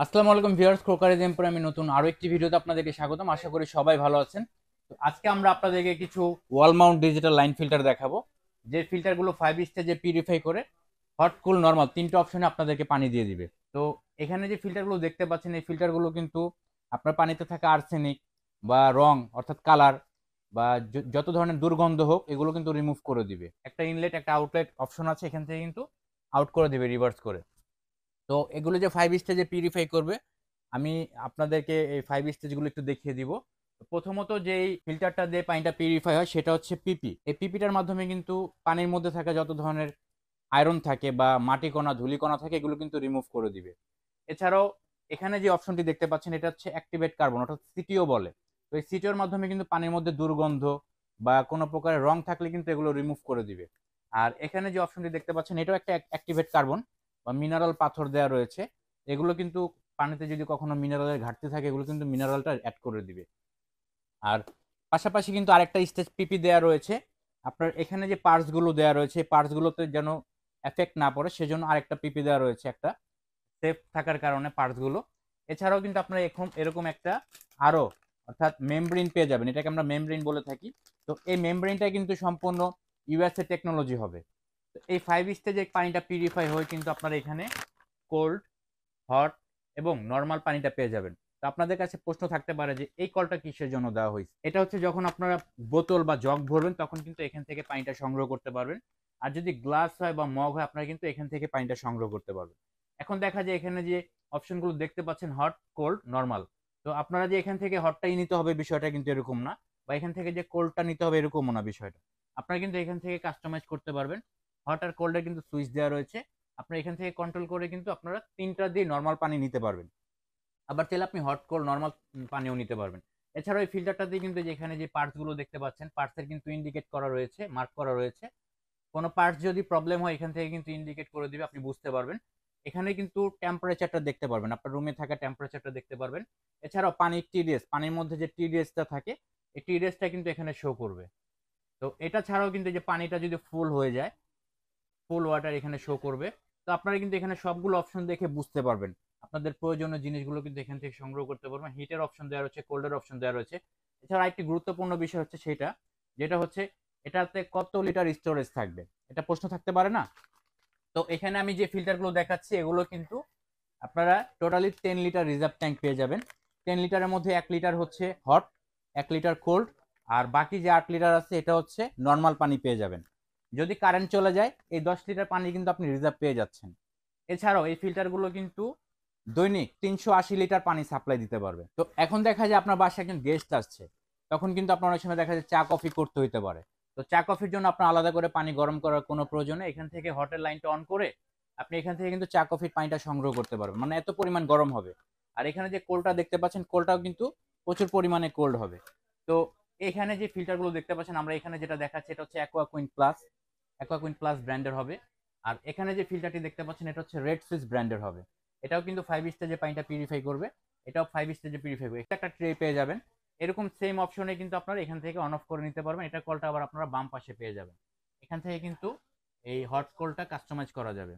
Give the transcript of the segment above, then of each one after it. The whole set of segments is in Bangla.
আসসালামু আলাইকুম ভিউয়ার্স, ক্রোকারেজ এম্পোরিয়ামে আমি নতুন আরো একটি ভিডিওতে আপনাদেরকে স্বাগতম। আশা করি সবাই ভালো আছেন। তো আজকে আমরা আপনাদেরকে কিছু wall mount digital line filter দেখাবো, যে ফিল্টারগুলো 5 স্টেজে পিউরিফাই করে হট কুল নরমাল তিনটে অপশনে আপনাদেরকে পানি দিয়ে দিবে। তো এখানে যে ফিল্টারগুলো দেখতে পাচ্ছেন, এই ফিল্টারগুলো কিন্তু আপনার পানিতে থাকা আর্সেনিক বা রং অর্থাৎ কালার বা যত ধরনের দুর্গন্ধ হোক এগুলো কিন্তু রিমুভ করে দিবে। একটা ইনলেট একটা আউটলেট অপশন আছে, এখান থেকে কিন্তু আউট করে দিবে রিভার্স করে। তো এগুলো যে 5 স্টেজে পিউরিফাই করবে, আমি আপনাদেরকে এই 5 স্টেজগুলো একটু দেখিয়ে দিব। প্রথমত যেই ফিল্টারটা দিয়ে পানিটা পিউরিফাই হয় সেটা হচ্ছে পিপি। এই পিপিটার মাধ্যমে কিন্তু পানির মধ্যে থাকা যত ধরনের আয়রন থাকে বা মাটি কণা ধূলি কণা থাকে এগুলো কিন্তু রিমুভ করে দিবে। এছাড়াও এখানে যে অপশনটি দেখতে পাচ্ছেন এটা হচ্ছে অ্যাক্টিভেট কার্বন, অর্থাৎ সিটিও বলে। তো এই সিটিওর মাধ্যমে কিন্তু পানির মধ্যে দুর্গন্ধ বা কোনো প্রকারের রং থাকলে কিন্তু এগুলো রিমুভ করে দিবে। আর এখানে যে অপশনটি দেখতে পাচ্ছেন এটাও একটা অ্যাক্টিভেট কার্বন বা মিনারেল পাথর দেওয়া রয়েছে। এগুলো কিন্তু পানিতে যদি কখনো মিনারেলের ঘাটতি থাকে এগুলো কিন্তু মিনারেলটা অ্যাড করে দিবে। আর পাশাপাশি কিন্তু আরেকটা স্টেজ পিপি দেওয়া রয়েছে। আপনার এখানে যে পার্টস গুলো দেওয়া রয়েছে এই পার্টস গুলোতে যেন এফেক্ট না পড়ে সেজন্য আরেকটা পিপি দেওয়া রয়েছে, একটা সেফ থাকার কারণে পার্টস গুলো। এছাড়াও কিন্তু আপনারা এখন এরকম একটা আরো অর্থাৎ মেমব্রেন পেয়ে যাবেন, এটাকে আমরা মেমব্রেন বলে থাকি। তো এই মেমব্রেনটা কিন্তু সম্পূর্ণ ইউএসএ টেকনোলজি হবে। তো এই 5 স্টেজে পানিটা পিউরিফাই হয়ে কিন্তু আপনারা এখানে কোল্ড, হট এবং নর্মাল পানিটা পেয়ে যাবেন। তো আপনাদের কাছে প্রশ্ন থাকতে পারে যে এই কলটা কিসের জন্য দেওয়া হয়েছে। এটা হচ্ছে যখন আপনারা বোতল বা জগ ভরবেন তখন কিন্তু এখান থেকে পানিটা সংগ্রহ করতে পারবেন। আর যদি গ্লাস হয় বা মগ হয় আপনারা কিন্তু এখান থেকে পানিটা সংগ্রহ করতে পারবেন। এখন দেখা যায় এখানে যে অপশনগুলো দেখতে পাচ্ছেন হট, কোল্ড, নর্মাল। তো আপনারা যে এখান থেকে হটটাই নিতে হবে বিষয়টা কিন্তু এরকম না, বা এখান থেকে যে কোল্ডটা নিতে হবে এরকমও না বিষয়টা। আপনারা কিন্তু এখান থেকে কাস্টমাইজ করতে পারবেন। হট আর কোল্ডের কিন্তু সুইচ দেওয়া রয়েছে, আপনারা এখান থেকে কন্ট্রোল করে কিন্তু আপনারা তিনটা দিয়ে নর্মাল পানি নিতে পারবেন। আবার চাইলে আপনি হট কোল্ড নর্মাল পানিও নিতে পারবেন। এছাড়াও এই ফিল্টারটা দিয়ে কিন্তু যেখানে যে পার্টস গুলো দেখতে পাচ্ছেন পার্টসের কিন্তু ইন্ডিকেট করা রয়েছে, মার্ক করা রয়েছে। কোনো পার্টস যদি প্রবলেম হয় এখান থেকে কিন্তু ইন্ডিকেট করে দিবে, আপনি বুঝতে পারবেন। এখানে কিন্তু টেম্পারেচারটা দেখতে পারবেন, আপনার রুমে থাকা টেম্পারেচারটা দেখতে পারবেন। এছাড়াও পানির টিডিএস, পানির মধ্যে যে টিডিএসটা থাকে এই টিডিএসটা কিন্তু এখানে শো করবে। তো এটা ছাড়াও কিন্তু যে পানিটা যদি ফুল হয়ে যায়, ফুল ওয়াটার এখানে শো করবে। তো আপনারা কিন্তু এখানে সবগুলো অপশন দেখে বুঝতে পারবেন, আপনাদের প্রয়োজনীয় জিনিসগুলো কিন্তু এখান থেকে সংগ্রহ করতে পারবেন। হিটের অপশন দেওয়া রয়েছে, কোল্ডের অপশন দেওয়া রয়েছে। এছাড়া একটি গুরুত্বপূর্ণ বিষয় হচ্ছে সেটা, যেটা হচ্ছে এটাতে কত লিটার স্টোরেজ থাকবে, এটা প্রশ্ন থাকতে পারে না। তো এখানে আমি যে ফিল্টারগুলো দেখাচ্ছি এগুলো কিন্তু আপনারা টোটালি 10 লিটার রিজার্ভ ট্যাঙ্ক পেয়ে যাবেন। 10 লিটারের মধ্যে 1 লিটার হচ্ছে হট, 1 লিটার কোল্ড, আর বাকি যে 8 লিটার আছে এটা হচ্ছে নর্মাল পানি পেয়ে যাবেন। যদি কারেন্ট চলে যায় এই 10 লিটার পানি কিন্তু আপনি রিজার্ভ পেয়ে যাচ্ছেন। এছাড়াও এই ফিল্টারগুলো কিন্তু দৈনিক 380 লিটার পানি সাপ্লাই দিতে পারবে। তো এখন দেখা যায় আপনার বাসায় একজন গেস্ট আসছে, তখন কিন্তু আপনার অনেক সময় দেখা যায় চা কফি করতে হইতে পারে। তো চা কফির জন্য আপনার আলাদা করে পানি গরম করার কোনো প্রয়োজন নেই, এখান থেকে হটের লাইনটা অন করে আপনি এখান থেকে কিন্তু চা কফির পানিটা সংগ্রহ করতে পারবেন, মানে এত পরিমাণ গরম হবে। আর এখানে যে কোল্ডটা দেখতে পাচ্ছেন কোল্ডটাও কিন্তু প্রচুর পরিমাণে কোল্ড হবে। তো এখানে যে ফিল্টারগুলো দেখতে পাচ্ছেন আমরা এখানে যেটা দেখাচ্ছি এটা হচ্ছে অ্যাকোয়াকুইন প্লাস, অ্যাকোয়াকুইন প্লাস ব্র্যান্ডের হবে। আর এখানে যে ফিল্টারটি দেখতে পাচ্ছেন এটা হচ্ছে রেড সুইস ব্র্যান্ডের হবে। এটাও কিন্তু 5 স্টেজে পানিটা পিউরিফাই করবে, এটাও 5 স্টেজে পিউরিফাই করবে। একটা ট্রে পেয়ে যাবেন, এরকম সেম অপশনে কিন্তু আপনারা এখান থেকে অন অফ করে নিতে পারবেন। এটা কলটা আবার আপনারা বাম পাশে পেয়ে যাবেন, এখান থেকে কিন্তু এই হট কোলটা কাস্টমাইজ করা যাবে।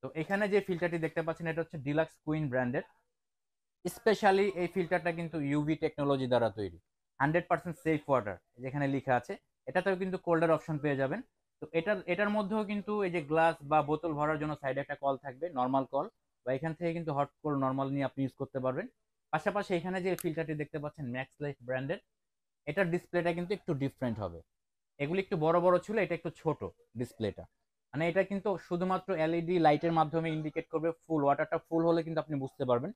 তো এখানে যে ফিল্টারটি দেখতে পাচ্ছেন এটা হচ্ছে ডিলাক্স কুইন ব্র্যান্ডের। স্পেশালি এই ফিল্টারটা কিন্তু ইউভি টেকনোলজি দ্বারা তৈরি, 100% সেফ ওয়াটার যেখানে লেখা আছে। এটাতেও কিন্তু কোল্ডের অপশন পেয়ে যাবেন। তো এটার মধ্যেও কিন্তু এই যে গ্লাস বা বোতল ভরার জন্য সাইডে একটা কল থাকবে, নর্মাল কল, বা এখান থেকে কিন্তু হট কোল্ড নর্মাল নিয়ে আপনি ইউজ করতে পারবেন। পাশাপাশি এখানে যে ফিল্টারটি দেখতে পাচ্ছেন ম্যাক্স লাইফ ব্র্যান্ডের, এটার ডিসপ্লেটা কিন্তু একটু ডিফারেন্ট হবে। এগুলি একটু বড় বড় ছিল, এটা একটু ছোট ডিসপ্লেটা। মানে এটা কিন্তু শুধুমাত্র এলইডি লাইটের মাধ্যমে ইন্ডিকেট করবে, ফুল ওয়াটারটা ফুল হলে কিন্তু আপনি বুঝতে পারবেন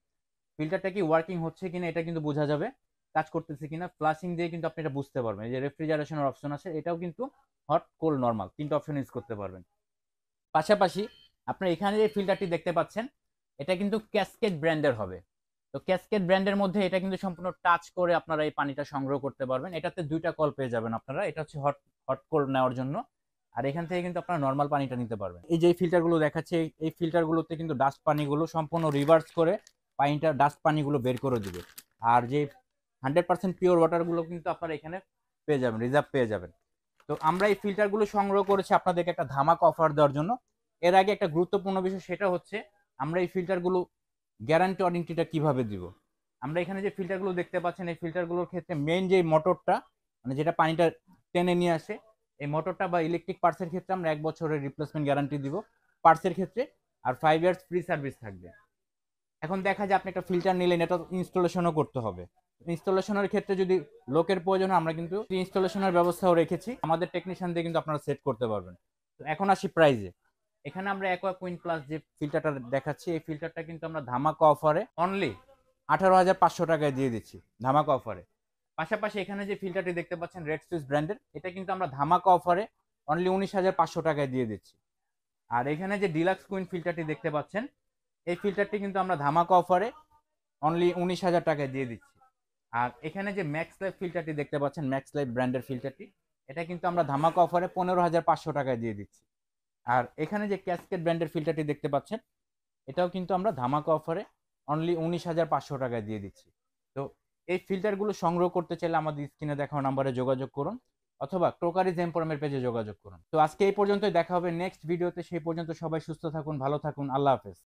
ফিল্টারটা কি ওয়ার্কিং হচ্ছে কিনা, এটা কিন্তু বোঝা যাবে কাজ করতেছে কিনা। ফ্লাশিং দিয়ে কিন্তু আপনি এটা বুঝতে পারবেন। এই যে রেফ্রিজারেশনের অপশন আছে এটাও কিন্তু হট কোল্ড নর্মাল তিনটা অপশন ইউজ করতে পারবেন। পাশাপাশি আপনার এখানে যে ফিল্টারটি দেখতে পাচ্ছেন এটা কিন্তু ক্যাসকেড ব্র্যান্ডের হবে। তো ক্যাসকেড ব্র্যান্ডের মধ্যে এটা কিন্তু সম্পূর্ণ টাচ করে আপনারা এই পানিটা সংগ্রহ করতে পারবেন। এটাতে দুইটা কল পেয়ে যাবেন আপনারা, এটা হচ্ছে হট হট কোল্ড নেওয়ার জন্য, আর এখান থেকে কিন্তু আপনারা নর্মাল পানিটা নিতে পারবেন। এই যে ফিল্টারগুলো দেখাচ্ছে এই ফিল্টারগুলোতে কিন্তু ডাস্ট পানিগুলো সম্পূর্ণ রিভার্স করে পানিটা ডাস্ট পানিগুলো বের করে দিবে। আর যে 100% পিওর ওয়াটারগুলো কিন্তু আপনারা এখানে পেয়ে যাবেন, রিজার্ভ পেয়ে যাবেন। তো আমরা এই ফিল্টারগুলো সংগ্রহ করেছি আপনাদেরকে একটা ধামাকা অফার দেওয়ার জন্য। এর আগে একটা গুরুত্বপূর্ণ বিষয় সেটা হচ্ছে আমরা এই ফিল্টারগুলো গ্যারান্টি ওয়ারেন্টিটা কিভাবে দিব। আমরা এখানে যে ফিল্টারগুলো দেখতে পাচ্ছেন, এই ফিল্টারগুলোর ক্ষেত্রে মেইন যে মোটরটা, মানে যেটা পানিটা টেনে নিয়ে আসে, এই মোটরটা বা ইলেকট্রিক পার্টসের ক্ষেত্রে আমরা 1 বছরের রিপ্লেসমেন্ট গ্যারান্টি দিব পার্টসের ক্ষেত্রে, আর 5 ইয়ার্স ফ্রি সার্ভিস থাকবে। এখন দেখা যায় আপনি একটা ফিল্টার নিলেন, এটা ইনস্টলেশনও করতে হবে। ইনস্টলেশনের ক্ষেত্রে যদি লোকের প্রয়োজন হয়, আমরা কিন্তু ইনস্টলেশনের ব্যবস্থাও রেখেছি, আমাদের টেকনিশিয়ান দিয়ে কিন্তু আপনারা সেট করতে পারবেন। তো এখন আসি প্রাইজে। এখানে আমরা অ্যাকোয়া কুইন প্লাস যে ফিল্টারটা দেখাচ্ছি, এই ফিল্টারটা কিন্তু আমরা ধামাকা অফারে অনলি 18,500 টাকায় দিয়ে দিচ্ছি, ধামাকা অফারে। পাশাপাশি এখানে যে ফিল্টারটি দেখতে পাচ্ছেন রেড সুইস ব্র্যান্ডের, এটা কিন্তু আমরা ধামাকা অফারে অনলি 19,500 টাকায় দিয়ে দিচ্ছি। আর এখানে যে ডিলাক্স কুইন ফিল্টারটি দেখতে পাচ্ছেন, এই ফিল্টারটি কিন্তু আমরা ধামাকা অফারে অনলি 19,000 টাকায় দিয়ে দিচ্ছি। আর এখানে যে ম্যাক্স লাইফ ফিল্টারটি দেখতে পাচ্ছেন, ম্যাক্স লাইফ ব্র্যান্ডের ফিল্টারটি, এটা কিন্তু আমরা ধামাকা অফারে 15,500 টাকায় দিয়ে দিচ্ছি। আর এখানে যে ক্যাসকেড ব্র্যান্ডের ফিল্টারটি দেখতে পাচ্ছেন, এটাও কিন্তু আমরা ধামাকা অফারে অনলি 19,500 টাকায় দিয়ে দিচ্ছি। তো এই ফিল্টারগুলো সংগ্রহ করতে চাইলে আমাদের স্ক্রিনে দেখানো নাম্বারে যোগাযোগ করুন, অথবা ক্রোকারিজ এম্পোরিয়ামের পেজে যোগাযোগ করুন। তো আজকে এই পর্যন্তই, দেখা হবে নেক্সট ভিডিওতে। সেই পর্যন্ত সবাই সুস্থ থাকুন, ভালো থাকুন, আল্লাহ হাফেজ।